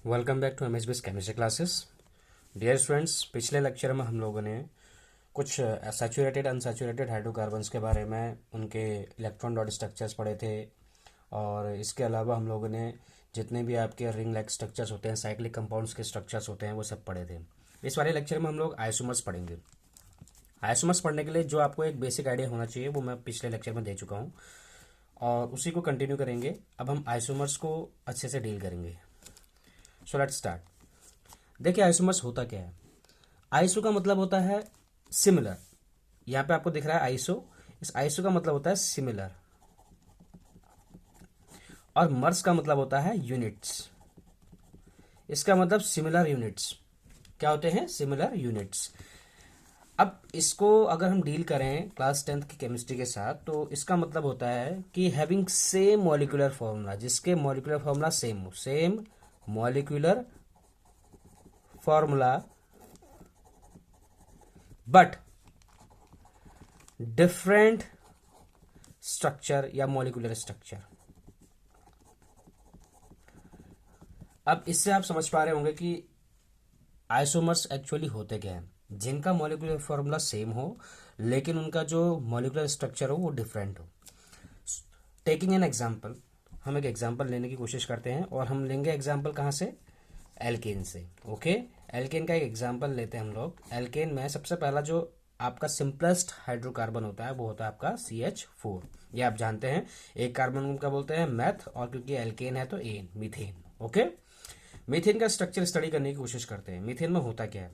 Welcome back to MSBS chemistry classes. Dear students, पिछले lecture में हम लोगों ने कुछ सैचुरेटेड अनसैचुरेटेड हाइड्रोकार्बन्स के बारे में उनके इलेक्ट्रॉन डॉट स्ट्रक्चर्स पढ़े थे। और इसके अलावा हम लोगों ने जितने भी आपके रिंग लाइक स्ट्रक्चर्स होते हैं, साइक्लिक कंपाउंड्स के स्ट्रक्चर्स होते हैं, वो सब पढ़े थे। इस वाले लेक्चर में हम लोग आइसोमर्स पढ़ेंगे। आइसोमर्स पढ़ने के लिए जो आपको एक बेसिक आइडिया होना चाहिए वो मैं पिछले लेक्चर में दे चुका हूँ और उसी को कंटिन्यू करेंगे। अब हम आइसोमर्स को अच्छे से डील करेंगे। So let's start. देखिए, आइसोमर्स होता क्या है। आइसो का मतलब होता है सिमिलर। यहां पे आपको दिख रहा है आइसो। इस आइसो का मतलब होता है सिमिलर और मर्स का मतलब होता है यूनिट्स। इसका मतलब सिमिलर यूनिट्स क्या होते हैं? Similar units. अब इसको अगर हम डील करें क्लास 10th की केमिस्ट्री के साथ, तो इसका मतलब होता है कि हैविंग सेम मॉलिक्यूलर फॉर्मूला, जिसके मॉलिक्यूलर फॉर्मूला सेम हो, same molecular formula but different structure या मॉलिक्यूलर स्ट्रक्चर। अब इससे आप समझ पा रहे होंगे कि आइसोमर्स एक्चुअली होते क्या हैं, जिनका मॉलिक्यूलर फॉर्मूला सेम हो लेकिन उनका जो मॉलिक्यूलर स्ट्रक्चर हो वो डिफरेंट हो। टेकिंग एन एग्जांपल, हम एक एग्जांपल लेने की कोशिश करते हैं और हम लेंगे एग्जांपल कहाँ से? एल्केन से। ओके, एल्केन का एक एग्जांपल लेते हैं हम लोग। एल्केन में सबसे पहला जो आपका सिंपलेस्ट हाइड्रोकार्बन होता है वो होता है आपका CH4। ये आप जानते हैं। एक कार्बन को क्या बोलते हैं? मेथ, और क्योंकि एल्केन है तो एन, मीथेन। ओके, मीथेन का स्ट्रक्चर स्टडी करने की कोशिश करते हैं। मीथेन में होता क्या है?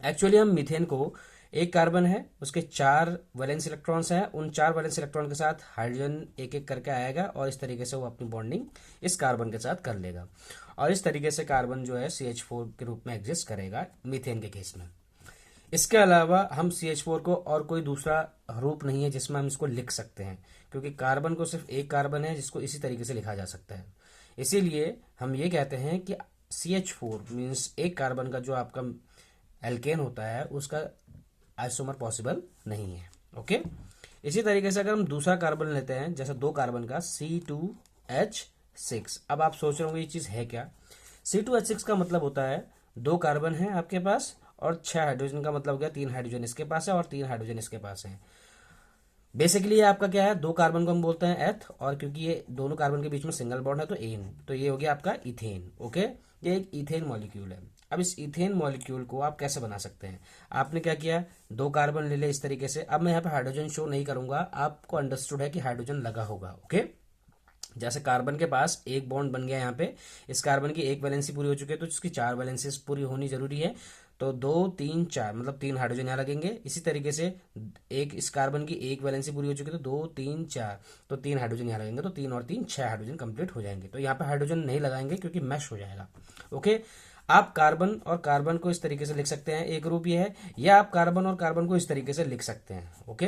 एक्चुअली हम मीथेन को, एक कार्बन है, उसके 4 वैलेंस इलेक्ट्रॉन्स हैं, उन 4 वैलेंस इलेक्ट्रॉन के साथ हाइड्रोजन एक एक करके आएगा और इस तरीके से वो अपनी बॉन्डिंग इस कार्बन के साथ कर लेगा और इस तरीके से कार्बन जो है CH4 के रूप में एग्जिस्ट करेगा मीथेन के केस में। इसके अलावा हम CH4 को और कोई दूसरा रूप नहीं है जिसमें हम इसको लिख सकते हैं, क्योंकि कार्बन को सिर्फ एक कार्बन है जिसको इसी तरीके से लिखा जा सकता है। इसीलिए हम ये कहते हैं कि CH4 मीन्स एक कार्बन का जो आपका एल्केन होता है उसका आइसोमर पॉसिबल नहीं है। ओके, इसी तरीके से अगर हम दूसरा कार्बन लेते हैं, जैसे 2 कार्बन का C2H6। अब आप सोच रहे होंगे ये चीज है क्या? C2H6 का मतलब होता है 2 कार्बन है आपके पास और 6 हाइड्रोजन, का मतलब क्या? 3 हाइड्रोजन इसके पास है और 3 हाइड्रोजन इसके पास है। बेसिकली ये आपका क्या है? 2 कार्बन को हम बोलते हैं एथ, और क्योंकि ये दोनों कार्बन के बीच में सिंगल बॉन्ड है तो एन, तो ये हो गया आपका इथेन। ओके, ये एक इथेन मॉलिक्यूल है। अब इस इथेन मॉलिक्यूल को आप कैसे बना सकते हैं? आपने क्या किया? 2 कार्बन ले ले इस तरीके से। अब मैं यहाँ पे हाइड्रोजन शो नहीं करूंगा, आपको अंडरस्टूड है कि हाइड्रोजन लगा होगा। ओके, जैसे कार्बन के पास एक बॉन्ड बन गया यहाँ पे, इस कार्बन की एक वैलेंसी पूरी हो चुकी है तो इसकी 4 वैलेंसीज पूरी होनी जरूरी है। तो 2 3 4 मतलब 3 हाइड्रोजन यहाँ लगेंगे। इसी तरीके से एक इस कार्बन की एक वैलेंसी पूरी हो चुकी है तो 2 3 4, तो 3 हाइड्रोजन यहाँ लगेंगे, तो 3 और 3 6 हाइड्रोजन कंप्लीट हो जाएंगे। तो यहाँ पे हाइड्रोजन नहीं लगाएंगे क्योंकि मैश हो जाएगा। ओके, आप कार्बन और कार्बन को इस तरीके से लिख सकते हैं, एक रूप ये है, या आप कार्बन और कार्बन को इस तरीके से लिख सकते हैं। ओके,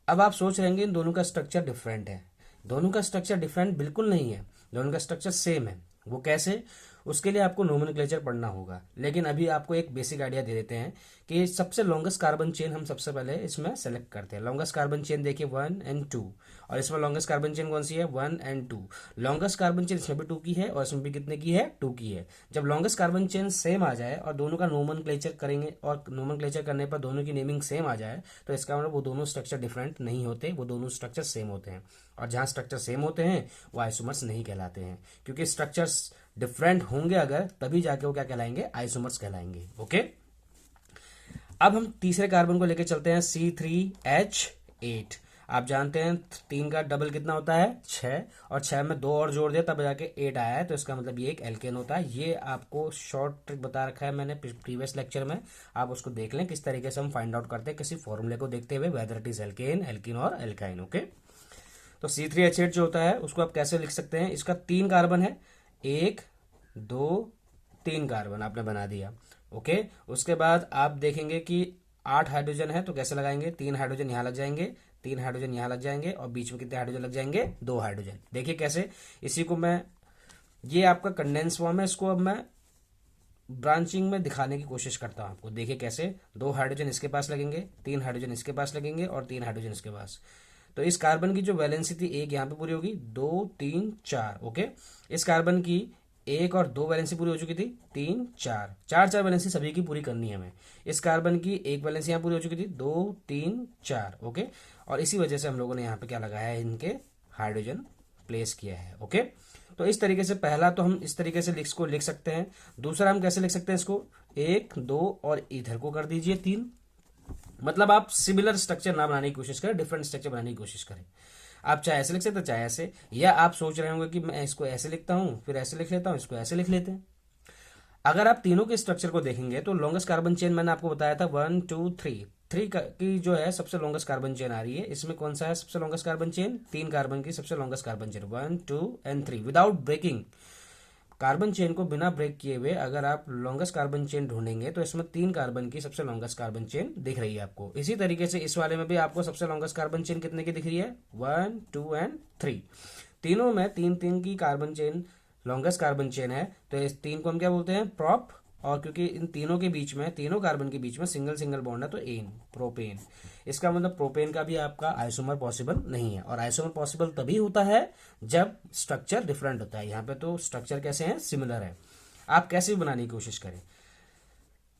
अब आप सोच रहे हैं इन दोनों का स्ट्रक्चर डिफरेंट है। दोनों का स्ट्रक्चर डिफरेंट बिल्कुल नहीं है, दोनों का स्ट्रक्चर सेम है। वो कैसे? उसके लिए आपको नोमेनक्लेचर पढ़ना होगा, लेकिन अभी आपको एक बेसिक आइडिया दे देते हैं कि सबसे लॉन्गेस्ट कार्बन चेन हम सबसे पहले इसमें सेलेक्ट करते हैं। लॉन्गेस्ट कार्बन चेन देखिए 1 एंड 2, और इसमें लॉन्गेस्ट कार्बन चेन कौन सी है? 1 एंड 2। लॉन्गेस्ट कार्बन चेन इसमें भी 2 की है और इसमें भी कितने की है? 2 की है। जब लॉन्गेस्ट कार्बन चेन सेम आ जाए और दोनों का नोमेनक्लेचर करेंगे और नोमेनक्लेचर करने पर दोनों की नेमिंग सेम आ जाए, तो इसका मतलब वो दोनों स्ट्रक्चर डिफरेंट नहीं होते, वो दोनों स्ट्रक्चर सेम होते हैं। और जहां स्ट्रक्चर सेम होते हैं वो आइसोमर्स नहीं कहलाते हैं, क्योंकि स्ट्रक्चर्स डिफरेंट होंगे अगर, तभी जाके वो क्या कहलाएंगे? आइसोमर्स कहलाएंगे। ओके, अब हम तीसरे कार्बन को लेकर चलते हैं C3H8। आप जानते हैं 3 का डबल कितना होता है? 6, और 6 में 2 और जोड़ दिया तब जाके 8 आया है, तो इसका मतलब ये एक एल्केन होता है। ये आपको शॉर्ट ट्रिक बता रखा है मैंने प्रीवियस लेक्चर में, आप उसको देख लें किस तरीके से हम फाइंड आउट करते हैं किसी फॉर्मूले को देखते हुए, whether it is alkane, alkene और एल्काइन। ओके, तो C3H8 जो होता है उसको आप कैसे लिख सकते हैं? इसका 3 कार्बन है, 1 2 3 कार्बन आपने बना दिया। ओके, उसके बाद आप देखेंगे कि 8 हाइड्रोजन है, तो कैसे लगाएंगे? 3 हाइड्रोजन यहाँ लग जाएंगे, 3 हाइड्रोजन यहाँ लग जाएंगे, और बीच में कितने हाइड्रोजन लग जाएंगे? 2 हाइड्रोजन। देखिए कैसे, इसी को मैं, ये आपका कंडेंस फॉर्म है, इसको अब मैं ब्रांचिंग में दिखाने की कोशिश करता हूं आपको। देखिए कैसे, 2 हाइड्रोजन इसके पास लगेंगे, 3 हाइड्रोजन इसके पास लगेंगे और 3 हाइड्रोजन इसके पास। तो इस कार्बन की जो वैलेंसी थी एक यहाँ पे पूरी होगी, 2 3 4। ओके, इस कार्बन की एक और दो वैलेंसी पूरी हो चुकी थी, तीन चार, चार चार वैलेंसी सभी की पूरी करनी है हमें। इस कार्बन की एक वैलेंसी यहाँ पूरी हो चुकी थी, दो तीन चार, ओके। और इसी वजह से हम लोगों ने यहाँ पे क्या लगाया है, इनके हाइड्रोजन प्लेस किया है, ओके। तो इस तरीके से पहला तो हम इस तरीके से इसको लिख सकते हैं। दूसरा हम कैसे लिख सकते हैं इसको, एक दो और इधर को कर दीजिए तीन। मतलब आप सिमिलर स्ट्रक्चर ना बनाने की कोशिश करें, डिफरेंट स्ट्रक्चर बनाने की कोशिश करें। आप चाहे ऐसे लिख सकते हैं, चाहे ऐसे, या आप सोच रहे होंगे कि मैं इसको ऐसे लिखता हूं फिर ऐसे लिख लेता हूं, इसको ऐसे लिख लेते हैं। अगर आप तीनों के स्ट्रक्चर को देखेंगे तो लॉन्गेस्ट कार्बन चेन मैंने आपको बताया था 1 2 3, थ्री की जो है सबसे लॉन्गेस्ट कार्बन चेन आ रही है। इसमें कौन सा है सबसे लॉन्गेस्ट कार्बन चेन, तीन कार्बन की सबसे longest carbon chain, 1 2 and 3 without breaking. Carbon chain को बिना ब्रेक किए हुए अगर आप लॉन्गेस्ट कार्बन चेन ढूंढेंगे तो इसमें तीन कार्बन की सबसे लॉन्गेस्ट कार्बन चेन दिख रही है आपको। इसी तरीके से इस वाले में भी आपको सबसे लॉन्गेस्ट कार्बन चेन कितने की दिख रही है, 1 2 एंड 3। तीनों में तीन तीन की carbon chain longest carbon chain है, तो इस तीन को हम क्या बोलते हैं, प्रॉप। और क्योंकि इन तीनों के बीच में, तीनों कार्बन के बीच में सिंगल सिंगल बॉन्ड है तो एन, प्रोपेन। इसका मतलब प्रोपेन का भी आपका आइसोमर पॉसिबल नहीं है। और आइसोमर पॉसिबल तभी होता है जब स्ट्रक्चर डिफरेंट होता है। यहाँ पे तो स्ट्रक्चर कैसे हैं, सिमिलर है। आप कैसे भी बनाने की कोशिश करें।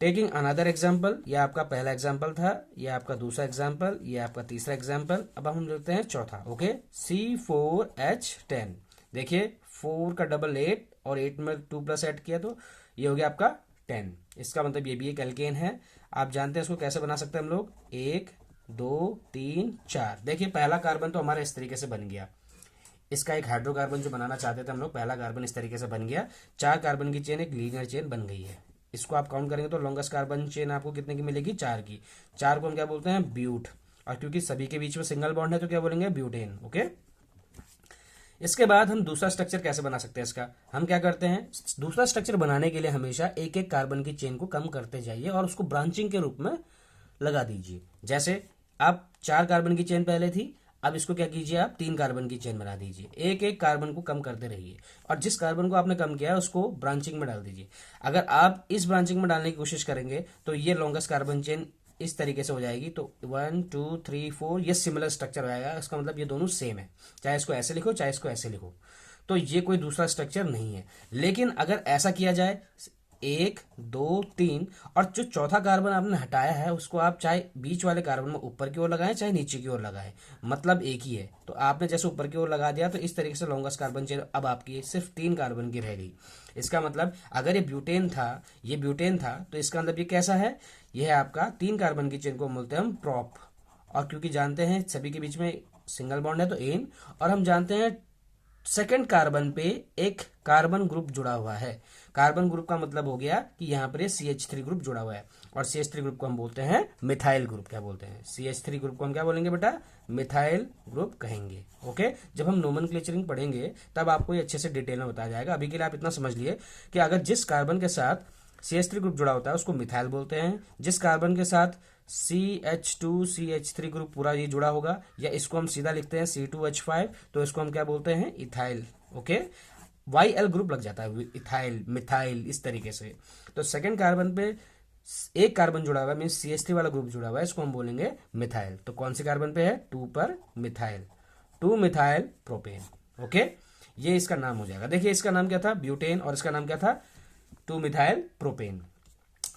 टेकिंग अनदर एग्जाम्पल, यह आपका पहला एग्जाम्पल था, यह आपका दूसरा एग्जाम्पल, यह आपका तीसरा एग्जाम्पल। अब हम लेते हैं चौथा, ओके। C4H10, देखिए 4 का डबल 8 और 8 में 2 प्लस ऐड किया तो ये हो गया आपका 10। इसका मतलब ये भी एक एल्केन है। आप जानते हैं इसको कैसे बना सकते हैं हम लोग, 1 2 3 4। देखिए पहला कार्बन तो हमारा इस तरीके से बन गया। इसका एक हाइड्रोकार्बन जो बनाना चाहते थे हम लोग, पहला कार्बन इस तरीके से बन गया। चार कार्बन की चेन एक लीनियर चेन बन गई है। इसको आप काउंट करेंगे तो लॉन्गेस्ट कार्बन चेन आपको कितने की मिलेगी, चार की। चार को हम क्या बोलते हैं, ब्यूट। और क्योंकि सभी के बीच में सिंगल बॉन्ड है तो क्या बोलेंगे, ब्यूटेन, ओके। इसके बाद हम दूसरा स्ट्रक्चर कैसे बना सकते हैं इसका, हम क्या करते हैं, दूसरा स्ट्रक्चर बनाने के लिए हमेशा एक एक कार्बन की चेन को कम करते जाइए और उसको ब्रांचिंग के रूप में लगा दीजिए। जैसे आप चार कार्बन की चेन पहले थी, अब इसको क्या कीजिए, आप तीन कार्बन की चेन बना दीजिए। एक एक कार्बन को कम करते रहिए और जिस कार्बन को आपने कम किया है उसको ब्रांचिंग में डाल दीजिए। अगर आप इस ब्रांचिंग में डालने की कोशिश करेंगे तो ये लॉन्गेस्ट कार्बन चेन इस तरीके से हो जाएगी। तो 1 2 3 4 ये सिमिलर स्ट्रक्चर आएगा। इसका मतलब ये दोनों सेम है, चाहे इसको ऐसे लिखो चाहे इसको ऐसे लिखो। तो ये कोई दूसरा स्ट्रक्चर नहीं है। लेकिन अगर ऐसा किया जाए, 1 2 3, और जो चौथा कार्बन आपने हटाया है उसको आप चाहे बीच वाले कार्बन में ऊपर की ओर लगाएं चाहे नीचे की ओर लगाएं, मतलब एक ही है। तो आपने जैसे ऊपर की ओर लगा दिया तो इस तरीके से लॉन्गेस्ट कार्बन चेन अब आपकी सिर्फ तीन कार्बन की रह गई। इसका मतलब अगर ये ब्यूटेन था, ये ब्यूटेन था, तो इसका मतलब ये कैसा है, यह है आपका तीन कार्बन की चेन को बोलते हैं हम प्रॉप। और क्योंकि जानते हैं सभी के बीच में सिंगल बॉन्ड है तो एन, और हम जानते हैं सेकंड कार्बन पे एक कार्बन ग्रुप जुड़ा हुआ है। कार्बन ग्रुप का मतलब हो गया कि यहाँ पर CH3 ग्रुप जुड़ा हुआ है। और CH3 ग्रुप को हम बोलते हैं मिथाइल ग्रुप। क्या बोलते हैं, CH3 ग्रुप को हम क्या बोलेंगे बेटा, मिथाइल ग्रुप कहेंगे, ओके। जब हम नोमेनक्लेचरिंग पढ़ेंगे तब आपको ये अच्छे से डिटेल में बताया जाएगा। अभी के लिए आप इतना समझ लिए कि अगर जिस कार्बन के साथ CH3 ग्रुप जुड़ा होता है उसको मिथाइल बोलते हैं। जिस कार्बन के साथ CH2 CH3 ग्रुप पूरा ये जुड़ा होगा, या इसको हम सीधा लिखते हैं C2H5, तो इसको हम क्या बोलते हैं, इथाइल, ओके। YL ग्रुप लग जाता है, इथाइल मिथाइल इस तरीके से। तो सेकंड कार्बन पे एक कार्बन जुड़ा हुआ है, मीन CH3 वाला ग्रुप जुड़ा हुआ है, इसको हम बोलेंगे मिथाइल। तो कौन से कार्बन पे है, 2 पर मिथाइल, 2 मिथाइल प्रोपेन, ओके। ये इसका नाम हो जाएगा। देखिए इसका नाम क्या था, ब्यूटेन, और इसका नाम क्या था, 2 मिथाइल प्रोपेन।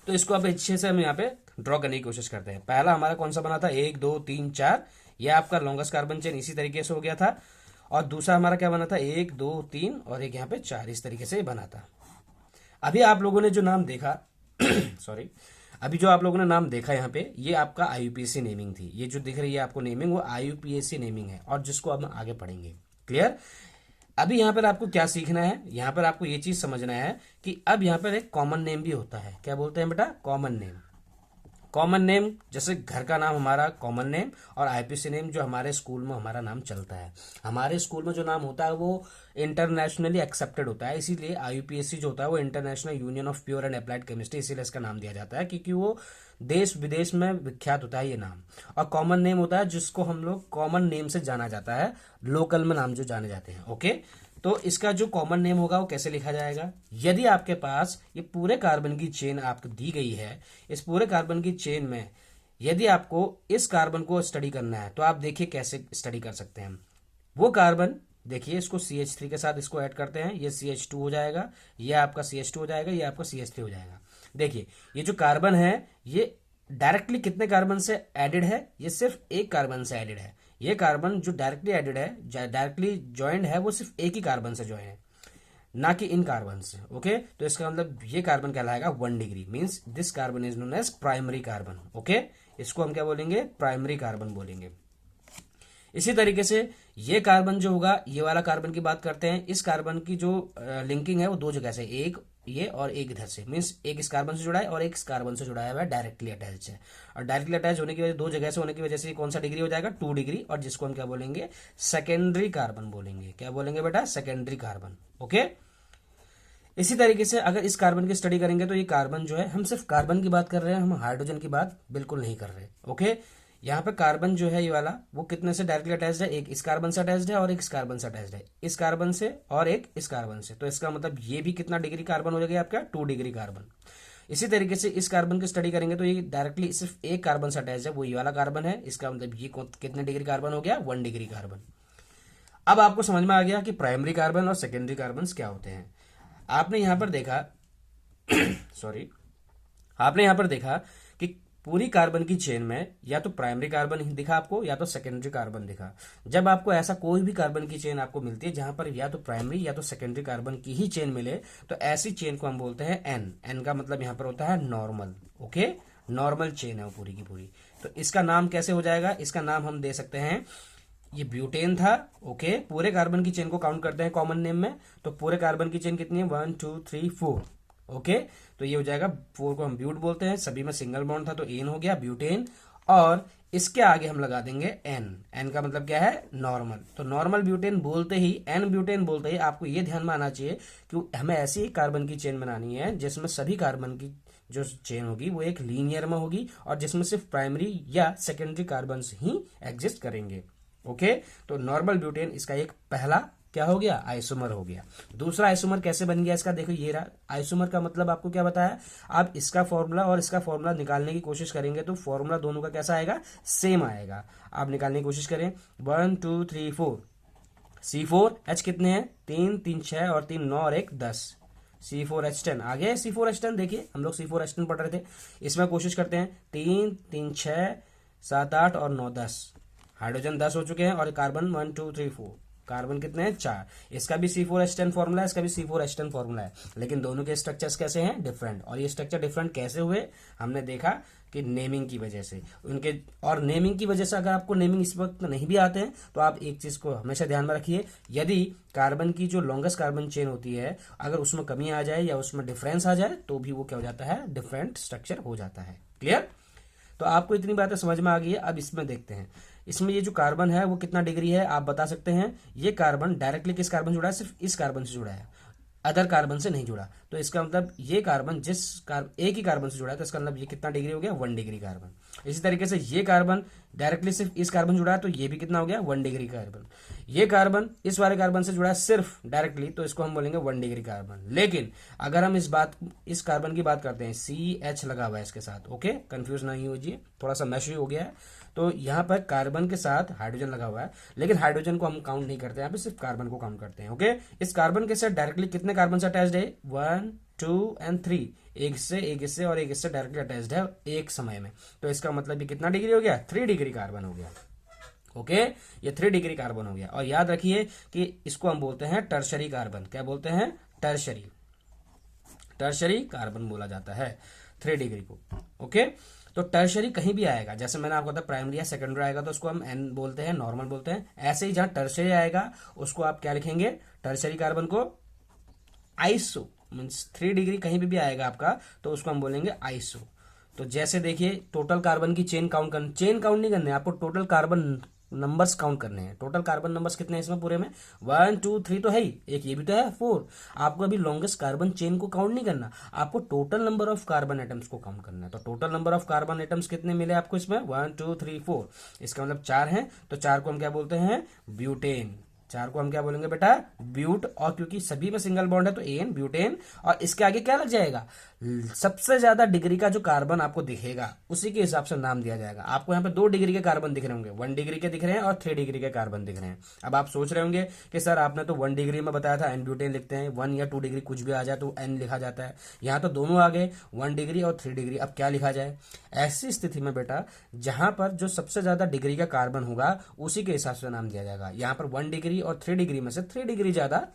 तो इसको आप अच्छे से हम यहाँ पे ड्रॉ करने की कोशिश करते हैं। पहला हमारा कौन सा बना था, 1 2 3 4, यह आपका लॉन्गेस्ट कार्बन चेन इसी तरीके से हो गया था। और दूसरा हमारा क्या बना था, 1 2 3 और एक यहाँ पे 4, इस तरीके से बना था। अभी आप लोगों ने जो नाम देखा सॉरी, अभी जो आप लोगों ने नाम देखा यहाँ पे, ये आपका IUPAC नेमिंग थी। ये जो दिख रही है आपको नेमिंग, वो IUPAC नेमिंग है, और जिसको अब आगे पढ़ेंगे, क्लियर। अभी यहाँ पर आपको क्या सीखना है, यहाँ पर आपको ये चीज समझना है कि अब यहाँ पर एक कॉमन नेम भी होता है। क्या बोलते हैं बेटा, कॉमन नेम। कॉमन नेम जैसे घर का नाम हमारा कॉमन नेम, और IUPAC नेम जो हमारे स्कूल में हमारा नाम चलता है। हमारे स्कूल में जो नाम होता है वो इंटरनेशनली एक्सेप्टेड होता है, इसीलिए IUPAC जो होता है वो international union of pure and applied chemistry, इसीलिए इसका नाम दिया जाता है, क्योंकि वो देश विदेश में विख्यात होता है ये नाम। और कॉमन नेम होता है जिसको हम लोग कॉमन नेम से जाना जाता है, लोकल में नाम जो जाने जाते हैं, ओके। तो इसका जो कॉमन नेम होगा वो कैसे लिखा जाएगा, यदि आपके पास ये पूरे कार्बन की चेन आपको दी गई है, इस पूरे कार्बन की चेन में यदि आपको इस कार्बन को स्टडी करना है तो आप देखिए कैसे स्टडी कर सकते हैं। वो कार्बन देखिए इसको CH3 के साथ इसको ऐड करते हैं, ये CH2 हो जाएगा, ये आपका CH2 हो जाएगा, ये आपका CH3 हो जाएगा। देखिए ये जो कार्बन है ये डायरेक्टली कितने कार्बन से एडेड है, ये सिर्फ एक कार्बन से एडेड है। ये कार्बन जो डायरेक्टली एडेड है, डायरेक्टली ज्वाइंट है, वो सिर्फ एक ही कार्बन से ज्वाइन है, ना कि इन कार्बन से। ओके, तो इसका मतलब ये कार्बन कहलाएगा 1 degree, means this carbon is known as primary carbon. Okay, इसको हम क्या बोलेंगे, प्राइमरी कार्बन बोलेंगे। इसी तरीके से ये कार्बन जो होगा, ये वाला कार्बन की बात करते हैं, इस कार्बन की जो लिंकिंग है वो दो जगह से, एक ये और एक इधर से, मींस एक इस कार्बन से जुड़ा है और एक इस कार्बन से जुड़ा हुआ है, डायरेक्टली अटैच है। और डायरेक्टली अटैच होने की वजह, दो जगह से होने की वजह से कौन सा डिग्री हो जाएगा, 2 डिग्री, और जिसको हम क्या बोलेंगे, सेकेंडरी कार्बन बोलेंगे। क्या बोलेंगे बेटा, सेकेंडरी कार्बन। ओके, इसी तरीके से अगर इस कार्बन की स्टडी करेंगे तो ये कार्बन जो है, हम सिर्फ कार्बन की बात कर रहे हैं, हम हाइड्रोजन की बात बिल्कुल नहीं कर रहे। ओके, यहाँ पे कार्बन जो है ये वाला, वो कितने से डायरेक्टली अटैच्ड है, एक इस कार्बन से अटैच्ड है और एक इस कार्बन से अटैच्ड है, इस कार्बन से और एक इस कार्बन से। तो इसका मतलब ये भी कितना डिग्री कार्बन हो जाएगा आपका, 2 डिग्री कार्बन। इसी तरीके से इस कार्बन की स्टडी करेंगे तो ये डायरेक्टली सिर्फ एक कार्बन से अटैच है, वो ये वाला कार्बन है, इसका मतलब ये कितने डिग्री कार्बन हो गया, 1 डिग्री कार्बन। अब आपको समझ में आ गया कि प्राइमरी कार्बन और सेकेंडरी कार्बन क्या होते हैं। आपने यहां पर देखा सॉरी, आपने यहां पर देखा कि पूरी कार्बन की चेन में या तो प्राइमरी कार्बन ही दिखा आपको, या तो सेकेंडरी कार्बन दिखा। जब आपको ऐसा कोई भी कार्बन की चेन आपको मिलती है जहां पर या तो प्राइमरी या तो सेकेंडरी कार्बन की ही चेन मिले, तो ऐसी चेन को हम बोलते हैं एन। एन का मतलब यहां पर होता है नॉर्मल। ओके, नॉर्मल चेन है वो पूरी की पूरी। तो इसका नाम कैसे हो जाएगा, इसका नाम हम दे सकते हैं, ये ब्यूटेन था। ओके, पूरे कार्बन की चेन को काउंट करते हैं कॉमन नेम में, तो पूरे कार्बन की चेन कितनी है, 1 2 3 4। ओके, तो ये हो जाएगा, 4 को हम ब्यूट बोलते हैं, सभी में सिंगल बॉन्ड था तो एन हो गया, ब्यूटेन। और इसके आगे हम लगा देंगे एन। एन का मतलब क्या है, नॉर्मल। तो नॉर्मल ब्यूटेन बोलते ही, एन ब्यूटेन बोलते ही आपको ये ध्यान में आना चाहिए कि हमें ऐसी एक कार्बन की चेन बनानी है जिसमें सभी कार्बन की जो चेन होगी वो एक लीनियर में होगी और जिसमें सिर्फ प्राइमरी या सेकेंडरी कार्बन ही एग्जिस्ट करेंगे। ओके, तो नॉर्मल ब्यूटेन इसका एक पहला क्या हो गया, आइसोमर हो गया। दूसरा आइसोमर कैसे बन गया इसका, देखो ये रहा आइसोमर का मतलब आपको क्या बताया। आप इसका फॉर्मूला और इसका फॉर्मूला निकालने की कोशिश करेंगे तो फॉर्मूला दोनों का कैसा आएगा, सेम आएगा। आप निकालने की कोशिश करें, 1 2 3 4, C4H कितने हैं, 3 3 6 और 3 9 और 1 10, C4H10 आ गया। C4H10 देखिए हम लोग C4H10 पढ़ रहे थे, इसमें कोशिश करते हैं, 3 3 6 7 8 और 9 10, हाइड्रोजन 10 हो चुके हैं और कार्बन 1 2 3 4, कार्बन कितने हैं, 4। इसका भी C4H10 फॉर्मूला है, इसका भी C4H10 फॉर्मूला है, लेकिन दोनों के स्ट्रक्चर्स कैसे हैं, डिफरेंट। और ये स्ट्रक्चर डिफरेंट कैसे हुए, हमने देखा कि नेमिंग की वजह से उनके, और नेमिंग की वजह से अगर आपको नेमिंग इस वक्त नहीं भी आते हैं तो आप एक चीज को हमेशा ध्यान में रखिए, यदि कार्बन की जो लॉन्गेस्ट कार्बन चेन होती है अगर उसमें कमी आ जाए या उसमें डिफरेंस आ जाए तो भी वो क्या हो जाता है, डिफरेंट स्ट्रक्चर हो जाता है। क्लियर, तो आपको इतनी बातें समझ में आ गई है। अब इसमें देखते हैं, इसमें ये जो कार्बन है वो कितना डिग्री है आप बता सकते हैं। ये कार्बन डायरेक्टली किस कार्बन से जुड़ा है, सिर्फ इस कार्बन से जुड़ा है, अदर कार्बन से नहीं जुड़ा। तो इसका मतलब ये कार्बन एक ही कार्बन से जुड़ा है, तो इसका मतलब ये कितना डिग्री हो गया, 1 डिग्री कार्बन। इसी तरीके से ये कार्बन डायरेक्टली सिर्फ इस कार्बन जुड़ा है तो ये भी कितना हो गया, 1 डिग्री कार्बन। ये कार्बन इस वाले कार्बन से जुड़ा है सिर्फ डायरेक्टली, तो इसको हम बोलेंगे 1 डिग्री कार्बन। लेकिन अगर हम इस कार्बन की बात करते हैं, CH लगा हुआ है इसके साथ, ओके, कंफ्यूज नहीं होजिए, थोड़ा सा मैश हो गया है। तो यहाँ पर कार्बन के साथ हाइड्रोजन लगा हुआ है, लेकिन हाइड्रोजन को हम काउंट नहीं करते, यहाँ पे सिर्फ कार्बन को काउंट करते हैं। ओके, इस कार्बन के साथ डायरेक्टली कितने कार्बन से अटैच्ड है, 1 2 और 3, एक इससे और एक इससे डायरेक्टली अटैच्ड है एक समय में। तो इसका मतलब ये कितना डिग्री हो गया, 3 डिग्री कार्बन हो गया। ओके, ये 3 डिग्री कार्बन हो गया। और याद रखिए कि इसको हम बोलते हैं टर्शरी कार्बन। क्या बोलते हैं, टर्शरी कार्बन बोला जाता है 3 डिग्री को। ओके, तो टर्शरी कहीं भी आएगा, जैसे मैंने आपको बताया प्राइमरी या सेकेंडरी आएगा तो उसको हम एन बोलते हैं, नॉर्मल बोलते हैं। ऐसे ही जहां टर्शरी आएगा उसको आप क्या लिखेंगे, टर्शरी कार्बन को आइसो, मीन्स 3 डिग्री कहीं भी आएगा आपका तो उसको हम बोलेंगे आइसो। तो जैसे देखिए टोटल कार्बन की चेन काउंट नहीं करनी है आपको, टोटल कार्बन नंबर्स काउंट करने हैं। टोटल कार्बन नंबर्स कितने हैं इसमें पूरे में, 1 2 3 तो है ही, एक ये भी तो है 4। आपको अभी लॉन्गेस्ट कार्बन चेन को काउंट नहीं करना, आपको total number of carbon atoms को काउंट करना है। तो total number of carbon atoms कितने मिले आपको इसमें, 1 2 3 4, इसका मतलब 4 हैं। तो 4 को हम क्या बोलते हैं, ब्यूटेन। चार को हम क्या बोलेंगे बेटा, ब्यूट। और क्योंकि सभी में सिंगल बॉन्ड है तो एन, ब्यूटेन। और इसके आगे क्या लग जाएगा, सबसे ज्यादा डिग्री का जो कार्बन आपको दिखेगा उसी के हिसाब से नाम दिया जाएगा। आपको यहाँ पे 2 डिग्री के कार्बन दिख रहे होंगे, 1 डिग्री के दिख रहे हैं और 3 डिग्री के कार्बन दिख रहे हैं। अब आप सोच रहे होंगे कि सर आपने तो 1 डिग्री में बताया था एन ब्यूटेन लिखते हैं, 1 या 2 डिग्री कुछ भी आ जाए तो एन लिखा जाता है। यहाँ तो दोनों आ गए, 1 डिग्री और 3 डिग्री, अब क्या लिखा जाए। ऐसी स्थिति में बेटा जहां पर जो सबसे ज्यादा डिग्री का कार्बन होगा उसी के हिसाब से नाम दिया जाएगा। यहाँ पर 1 डिग्री और 3 डिग्री में से 3 डिग्री ज्यादा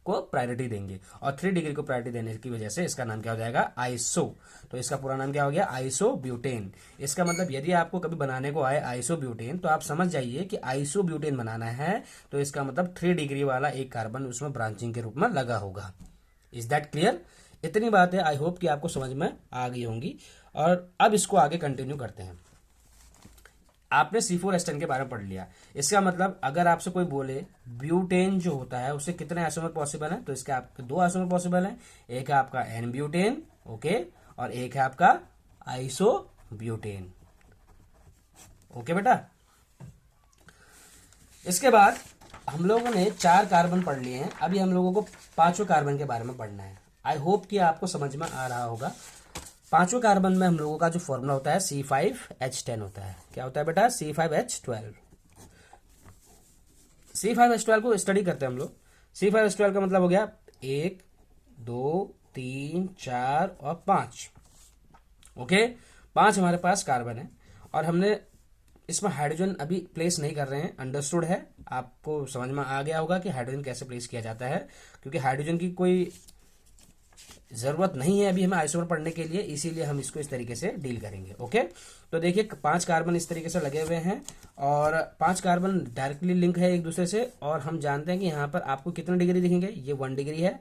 को प्रायोरिटी देंगे, और 3 डिग्री को प्रायोरिटी देने की वजह से इसका नाम क्या हो जाएगा, आइसो। तो इसका पूरा नाम क्या हो गया, आइसो ब्यूटेन। इसका मतलब यदि आपको कभी बनाने को आए आइसो ब्यूटेन तो आप समझ जाइए कि आइसो ब्यूटेन बनाना है तो इसका मतलब 3 डिग्री वाला एक कार्बन उसमें ब्रांचिंग के रूप में लगा होगा। Is that clear. इतनी बात है, आई होप कि आपको समझ में आ गई होंगी। और अब इसको आगे कंटिन्यू करते हैं। आपने C4 एस्टेन के बारे में पढ़ लिया। इसका मतलब अगर आपसे कोई बोले ब्यूटेन जो होता है उससे कितने आइसोमर पॉसिबल है, तो इसके आपके 2 आइसोमर पॉसिबल है। एक है आपका एन ब्यूटेन, ओके, और एक है आपका आइसो ब्यूटेन, ओके बेटा। इसके बाद हम लोगों ने 4 कार्बन पढ़ लिए हैं, अभी हम लोगों को 5वें कार्बन के बारे में पढ़ना है। आई होप कि आपको समझ में आ रहा होगा। 5वें कार्बन में हम लोगों का जो फॉर्मूला होता है C5H10 होता है। क्या होता है बेटा, C5H12। C5H12 को स्टडी करते हैं हम लोग। C5H12 का मतलब हो गया 1 2 3 4 और 5, ओके। 5 हमारे पास कार्बन है और हमने इसमें हाइड्रोजन अभी प्लेस नहीं कर रहे हैं। अंडरस्टूड है, आपको समझ में आ गया होगा कि हाइड्रोजन कैसे प्लेस किया जाता है, क्योंकि हाइड्रोजन की कोई जरूरत नहीं है अभी हमें आइसोमर पढ़ने के लिए, इसीलिए हम इसको इस तरीके से डील करेंगे, ओके। तो देखिए 5 कार्बन इस तरीके से लगे हुए हैं और 5 कार्बन डायरेक्टली लिंक है एक दूसरे से। और हम जानते हैं कि यहाँ पर आपको कितने डिग्री दिखेंगे, ये 1 डिग्री है,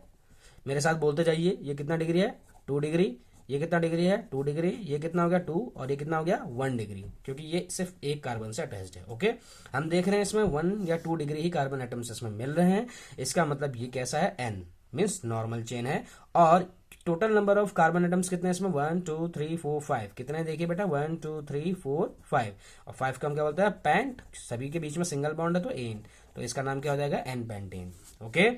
मेरे साथ बोलते जाइए, ये कितना डिग्री है, 2 डिग्री, ये कितना डिग्री है, 2 डिग्री, ये कितना हो गया 2, और ये कितना हो गया 1 डिग्री, क्योंकि ये सिर्फ एक कार्बन से अटैच्ड है, ओके। हम देख रहे हैं इसमें 1 या 2 डिग्री ही कार्बन एटम्स इसमें मिल रहे हैं। इसका मतलब ये कैसा है, एन मीन्स नॉर्मल चेन है। और total number of carbon atoms कितने हैं इसमें, 1 2 3 4 5, कितने देखिए बेटा, 1 2 3 4 5, और 5 का हम क्या बोलते हैं, पेंट। सभी के बीच में सिंगल बॉन्ड है तो एन, तो इसका नाम क्या हो जाएगा, एन पेंटेन, ओके।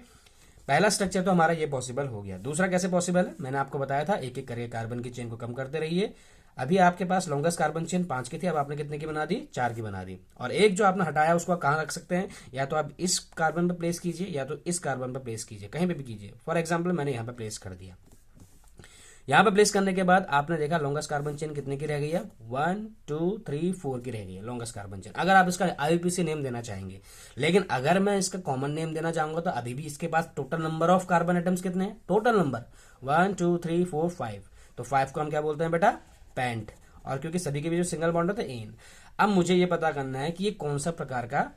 पहला स्ट्रक्चर तो हमारा ये पॉसिबल हो गया। दूसरा कैसे पॉसिबल है, मैंने आपको बताया था एक एक करके कार्बन की चेन को कम करते रहिए। अभी आपके पास लॉन्गेस्ट कार्बन चेन 5 की थी, अब आपने कितने की बना दी, 4 की बना दी। और एक जो आपने हटाया उसको आप कहाँ रख सकते हैं, या तो आप इस कार्बन पर प्लेस कीजिए या तो इस कार्बन पर प्लेस कीजिए, कहीं पे भी कीजिए। फॉर एग्जाम्पल मैंने यहाँ पे प्लेस कर दिया। यहाँ पे प्लेस करने के बाद आपने देखा लॉन्गेस्ट कार्बन चेन कितने की रह गई है, 1 2 3 4 की रह गई है लॉन्गेस्ट कार्बन चेन। अगर आप इसका IUPAC नेम देना चाहेंगे, लेकिन अगर मैं इसका कॉमन नेम देना चाहूंगा तो अभी भी इसके पास total number of carbon atoms कितने हैं, टोटल नंबर 1 2 3 4 5, तो 5 को हम क्या बोलते हैं बेटा, पेंट। और क्योंकि सभी के बीच सिंगल बॉन्ड होता है एन। अब मुझे ये पता करना है कि ये कौन सा प्रकार का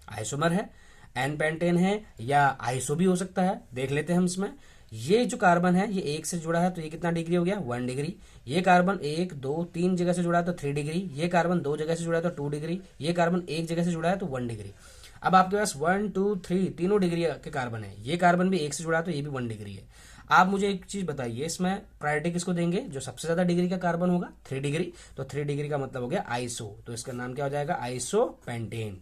आइसोमर है, एन पेंटेन है या आइसो भी हो सकता है, देख लेते हैं हम इसमें। ये जो कार्बन है ये एक से जुड़ा है तो ये कितना डिग्री हो गया, 1 डिग्री। ये कार्बन 1 2 3 जगह से जुड़ा है तो 3 डिग्री। ये कार्बन 2 जगह से जुड़ा है तो 2 डिग्री। ये कार्बन एक जगह से जुड़ा है तो 1 डिग्री। अब आपके पास 1 2 3 तीनों डिग्री के कार्बन है। ये कार्बन भी एक से जुड़ा है तो ये भी 1 डिग्री है। आप मुझे एक चीज बताइए, इसमें प्रायोरिटी किसको देंगे, जो सबसे ज्यादा डिग्री का कार्बन होगा, 3 डिग्री। तो 3 डिग्री का मतलब हो गया आइसो, तो इसका नाम क्या हो जाएगा, iso pentane.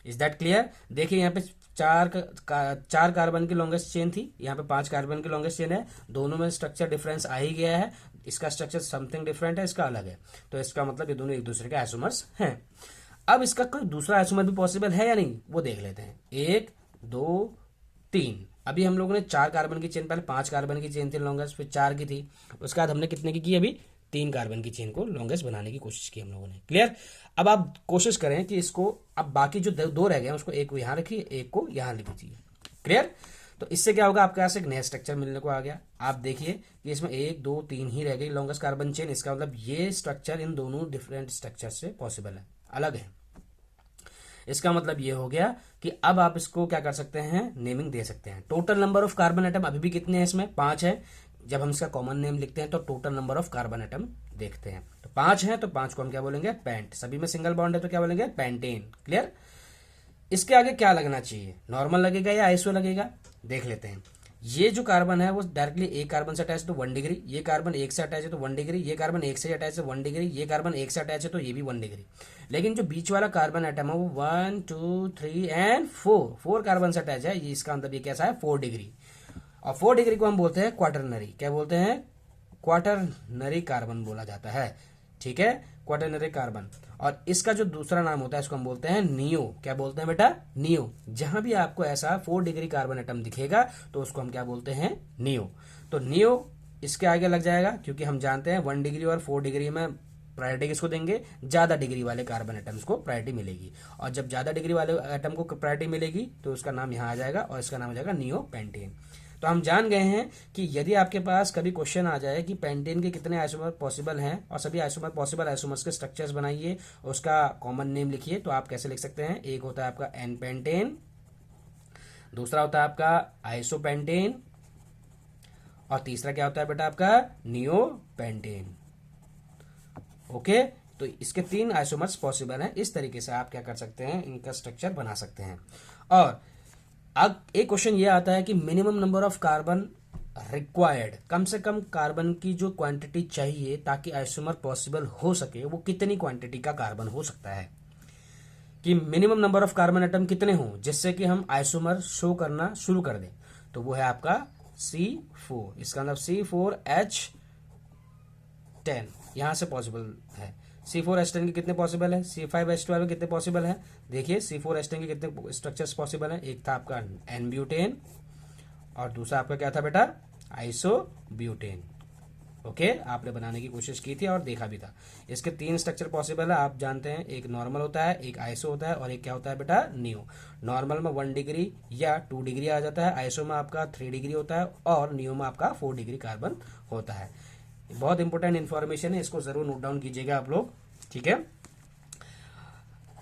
Is that clear. देखिए यहाँ पे 4 कार्बन की लॉन्गेस्ट चेन थी, यहाँ पे 5 कार्बन की लॉन्गेस्ट चेन है। दोनों में स्ट्रक्चर डिफरेंस आ ही गया है। इसका स्ट्रक्चर समथिंग डिफरेंट है, इसका अलग है, तो इसका मतलब ये दोनों एक दूसरे के आइसोमर्स हैं। अब इसका कोई दूसरा आइसोमर भी पॉसिबल है या नहीं, वो देख लेते हैं। 1 2 3, अभी हम लोगों ने 4 कार्बन की चेन, पहले 5 कार्बन की चेन थी लॉन्गेस्ट, फिर 4 की थी, उसके बाद हमने कितने की अभी 3 कार्बन की चेन को लॉन्गेस्ट बनाने की कोशिश की हम लोगों ने। क्लियर। अब आप कोशिश करें कि इसको, अब बाकी जो 2 रह गए उसको एक को यहाँ रखिए, एक को यहाँ लिख दीजिए। क्लियर। तो इससे क्या होगा, आपके पास एक नया स्ट्रक्चर मिलने को आ गया। आप देखिए कि इसमें 1 2 3 ही रह गई लॉन्गेस्ट कार्बन चेन। इसका मतलब ये स्ट्रक्चर इन दोनों डिफरेंट स्ट्रक्चर से पॉसिबल है, अलग है। इसका मतलब ये हो गया कि अब आप इसको क्या कर सकते हैं, नेमिंग दे सकते हैं। Total number of carbon atom अभी भी कितने हैं इसमें, 5 है। जब हम इसका कॉमन नेम लिखते हैं तो total number of carbon atom देखते हैं, तो 5 है, तो 5 को हम क्या बोलेंगे, पेंट। सभी में सिंगल बॉन्ड है तो क्या बोलेंगे, पेंटेन। क्लियर। इसके आगे क्या लगना चाहिए, नॉर्मल लगेगा या आइसो लगेगा, देख लेते हैं। ये जो कार्बन है वो डायरेक्टली एक कार्बन से अटैच है तो 1 डिग्री, ये कार्बन एक से अटैच है तो 1 डिग्री, ये कार्बन एक से अटैच है 1 डिग्री, ये कार्बन एक से अटैच है तो ये भी 1 डिग्री। लेकिन जो बीच वाला कार्बन एटम है वो 1 2 3 एंड 4 कार्बन से अटैच है, ये इसका मतलब ये कैसा है 4 डिग्री। और 4 डिग्री को हम बोलते हैं क्वाटरनरी। क्या बोलते हैं? क्वाटरनरी कार्बन बोला जाता है। ठीक है, क्वाटरनरी कार्बन। और इसका जो दूसरा नाम होता है इसको हम बोलते हैं नियो। क्या बोलते हैं बेटा? नियो। जहां भी आपको ऐसा 4 डिग्री कार्बन एटम दिखेगा तो उसको हम क्या बोलते हैं? नियो। तो नियो इसके आगे लग जाएगा, क्योंकि हम जानते हैं 1 डिग्री और 4 डिग्री में प्रायोरिटी किसको देंगे? ज्यादा डिग्री वाले कार्बन एटम्स को प्रायोरिटी मिलेगी। और जब ज्यादा डिग्री वाले एटम को प्रायोरिटी मिलेगी तो उसका नाम यहाँ आ जाएगा और इसका नाम हो जाएगा नियो पेंटेन। तो हम जान गए हैं कि यदि आपके पास कभी क्वेश्चन आ जाए कि पेंटेन के कितने आइसोमर पॉसिबल हैं और सभी आइसोमर पॉसिबल आइसोमर्स के स्ट्रक्चर्स बनाइए, उसका कॉमन नेम लिखिए, तो आप कैसे लिख सकते हैं? एक होता है आपका एन पेंटेन, दूसरा होता है आपका आइसोपेंटेन, और तीसरा क्या होता है बेटा आपका? Neo pentane. ओके, तो इसके 3 आइसोमर्स पॉसिबल हैं। इस तरीके से आप क्या कर सकते हैं? इनका स्ट्रक्चर बना सकते हैं। और अब एक क्वेश्चन ये आता है कि minimum number of carbon required, कम से कम कार्बन की जो क्वांटिटी चाहिए ताकि आइसोमर पॉसिबल हो सके, वो कितनी क्वांटिटी का कार्बन हो सकता है? कि minimum number of carbon atom कितने हों जिससे कि हम आइसोमर शो करना शुरू कर दें? तो वो है आपका C4। इसका मतलब C4H10 यहां से पॉसिबल है। C4H10 के कितने पॉसिबल है? C5H12 के कितने पॉसिबल है? देखिए C4H10 के कितने स्ट्रक्चर्स पॉसिबल है? एक था आपका एन ब्यूटेन और दूसरा आपका क्या था बेटा? आइसोब्यूटेन। ओके, आपने बनाने की कोशिश की थी और देखा भी था। इसके 3 स्ट्रक्चर पॉसिबल है, आप जानते हैं। एक नॉर्मल होता है, एक आइसो होता है और एक क्या होता है बेटा? नियो। नॉर्मल में 1 डिग्री या 2 डिग्री आ जाता है, आइसो में आपका 3 डिग्री होता है और नियो में आपका 4 डिग्री कार्बन होता है। बहुत इंपॉर्टेंट इन्फॉर्मेशन है, इसको जरूर नोट डाउन कीजिएगा आप लोग। ठीक है,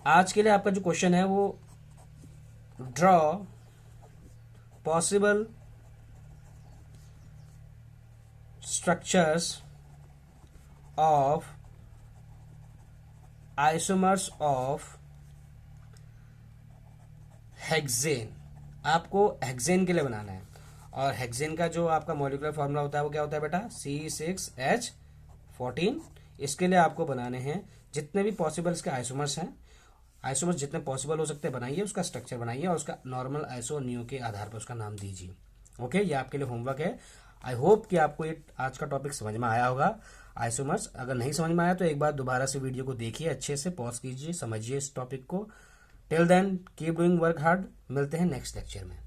आज के लिए आपका जो क्वेश्चन है वो draw possible structures of isomers of hexane. आपको हेक्सेन के लिए बनाना है और हेक्सेन का जो आपका मॉलिक्यूलर फॉर्मूला होता है वो क्या होता है बेटा? C6H14। इसके लिए आपको बनाने हैं जितने भी पॉसिबल इसके आइसोमर्स हैं, आइसोमर्स जितने पॉसिबल हो सकते हैं बनाइए, उसका स्ट्रक्चर बनाइए और उसका नॉर्मल आइसो नियो के आधार पर उसका नाम दीजिए। ओके, ये आपके लिए होमवर्क है। आई होप कि आपको ये आज का टॉपिक समझ में आया होगा आइसोमर्स। अगर नहीं समझ में आया तो एक बार दोबारा से वीडियो को देखिए, अच्छे से पॉज कीजिए, समझिए इस टॉपिक को। Till then keep doing work hard. मिलते हैं नेक्स्ट लेक्चर में।